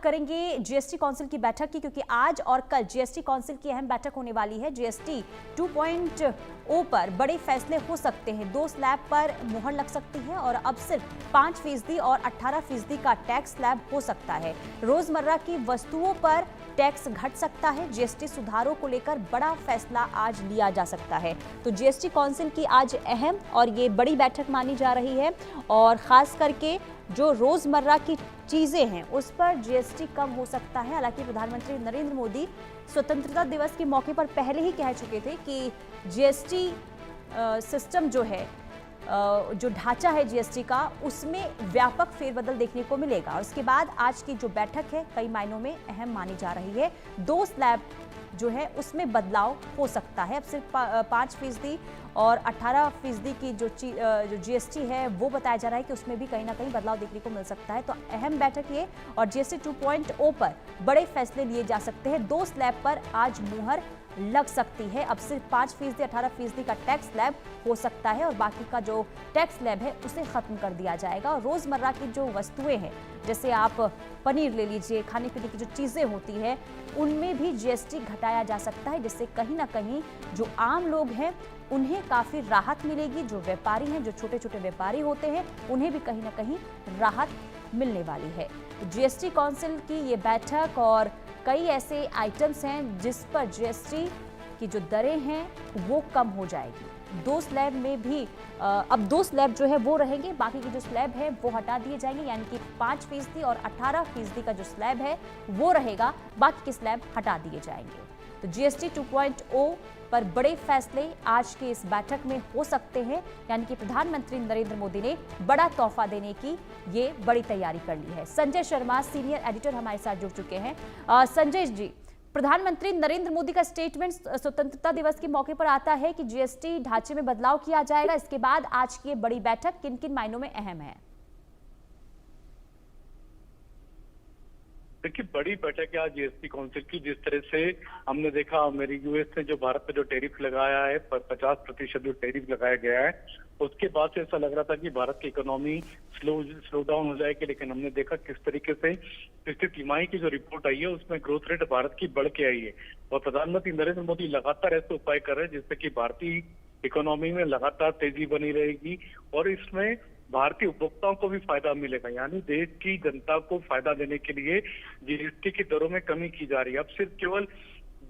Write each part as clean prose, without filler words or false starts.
करेंगे GST council की बैठक की, क्योंकि आज और कल जीएसटी काउंसिल की अहम बैठक होने वाली है। जीएसटी 2.0 पर बड़े फैसले हो सकते हैं। 2 स्लैब पर मुहर लग सकती है और अब सिर्फ 5% और 18% का टैक्स स्लैब हो सकता है। रोजमर्रा की वस्तुओं पर टैक्स घट सकता है। जीएसटी सुधारों को लेकर बड़ा फैसला आज लिया जा सकता है। तो जीएसटी काउंसिल की आज अहम और ये बड़ी बैठक मानी जा रही है और खास करके जो रोजमर्रा की चीजें हैं उस पर जीएसटी कम हो सकता है। हालांकि प्रधानमंत्री नरेंद्र मोदी स्वतंत्रता दिवस के मौके पर पहले ही कह चुके थे कि जीएसटी सिस्टम जो है, जो ढांचा है जीएसटी का, उसमें व्यापक फेरबदल देखने को मिलेगा। और उसके बाद आज की जो बैठक है कई मायनों में अहम मानी जा रही है। 2 स्लैब जो है उसमें बदलाव हो सकता है। अब सिर्फ 5% और 18% की जो जीएसटी है वो बताया जा रहा है कि उसमें भी कहीं ना कहीं बदलाव देखने को मिल सकता है। तो अहम बैठक ये और जीएसटी 2.0 पर बड़े फैसले लिए जा सकते हैं। 2 स्लैब पर आज मुहर लग सकती है। अब सिर्फ 5% 18% का टैक्स स्लैब हो सकता है और बाकी का जो टैक्स स्लैब है उसे खत्म कर दिया जाएगा। और रोजमर्रा की जो वस्तुएं हैं, जैसे आप पनीर ले लीजिए, खाने पीने की जो चीजें होती है, उनमें भी जीएसटी घटाया जा सकता है, जिससे कहीं ना कहीं जो आम लोग हैं उन्हें काफी राहत मिलेगी। जो व्यापारी हैं, जो छोटे छोटे व्यापारी होते हैं, उन्हें भी कहीं ना कहीं राहत मिलने वाली है। जीएसटी काउंसिल की ये बैठक और कई ऐसे आइटम्स हैं जिस पर जीएसटी की जो दरें हैं वो कम हो जाएगी। 2 स्लैब में भी अब 2 स्लैब जो है वो रहेंगे, बाकी के जो स्लैब है वो हटा दिए जाएंगे। यानी कि 5% और 18% का जो स्लैब है वो रहेगा, बाकी के स्लैब हटा दिए जाएंगे। तो जीएसटी 2.0 पर बड़े फैसले आज की इस बैठक में हो सकते हैं। यानी कि प्रधानमंत्री नरेंद्र मोदी ने बड़ा तोहफा देने की ये बड़ी तैयारी कर ली है। संजय शर्मा सीनियर एडिटर हमारे साथ जुड़ चुके हैं। संजय जी, प्रधानमंत्री नरेंद्र मोदी का स्टेटमेंट स्वतंत्रता दिवस के मौके पर आता है कि जीएसटी ढांचे में बदलाव किया जाएगा। इसके बाद आज की बड़ी बैठक किन किन मायनों में अहम है? देखिए, बड़ी बैठक है आज जीएसटी काउंसिल की। जिस तरह से हमने देखा, यूएस ने जो भारत पे जो टैरिफ लगाया है, 50% जो टैरिफ लगाया गया है, उसके बाद से ऐसा लग रहा था कि भारत की इकोनॉमी स्लो डाउन हो जाएगी। लेकिन हमने देखा किस तरीके से पिछली तिमाही की जो रिपोर्ट आई है उसमें ग्रोथ रेट भारत की बढ़ के आई है। और प्रधानमंत्री नरेंद्र मोदी लगातार ऐसे उपाय कर रहे हैं जिससे कि भारतीय इकोनॉमी में लगातार तेजी बनी रहेगी और इसमें भारतीय उपभोक्ताओं को भी फायदा मिलेगा। यानी देश की जनता को फायदा देने के लिए जीएसटी की दरों में कमी की जा रही है। अब सिर्फ केवल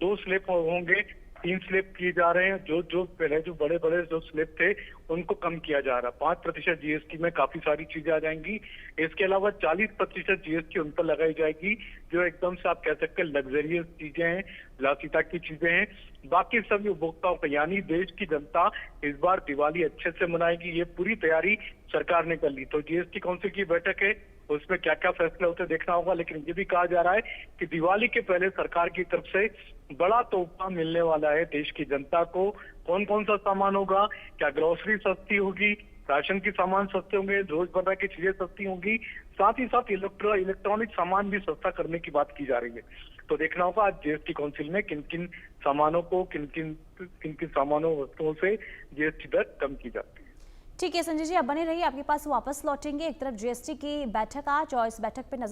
2 स्लैब होंगे, 3 स्लैब किए जा रहे हैं। जो पहले जो बड़े बड़े जो स्लैब थे उनको कम किया जा रहा है। 5% जीएसटी में काफी सारी चीजें आ जाएंगी। इसके अलावा 40% जीएसटी उन पर लगाई जाएगी जो एकदम से आप कह सकते हैं लग्जरियस चीजें हैं, विलासिता की चीजें हैं। बाकी सभी उपभोक्ताओं को, यानी देश की जनता इस बार दिवाली अच्छे से मनाएगी। ये पूरी तैयारी सरकार ने कर ली। तो जीएसटी काउंसिल की बैठक है, उसमें क्या क्या फैसले होते देखना होगा। लेकिन ये भी कहा जा रहा है कि दिवाली के पहले सरकार की तरफ से बड़ा तोहफा मिलने वाला है देश की जनता को। कौन कौन सा सामान होगा? क्या ग्रोसरी सस्ती होगी, राशन के सामान सस्ते होंगे, रोजमर्रा की चीजें सस्ती होंगी, साथ ही साथ इलेक्ट्रॉनिक सामान भी सस्ता करने की बात की जा रही है। तो देखना होगा आज जीएसटी काउंसिल में किन किन सामानों को, किन किन सामानों वस्तुओं से जीएसटी दर कम की जाती है। ठीक है संजय जी, आप बने रहिए, आपके पास वापस लौटेंगे। एक तरफ जीएसटी की बैठक आज और इस बैठक पे नजर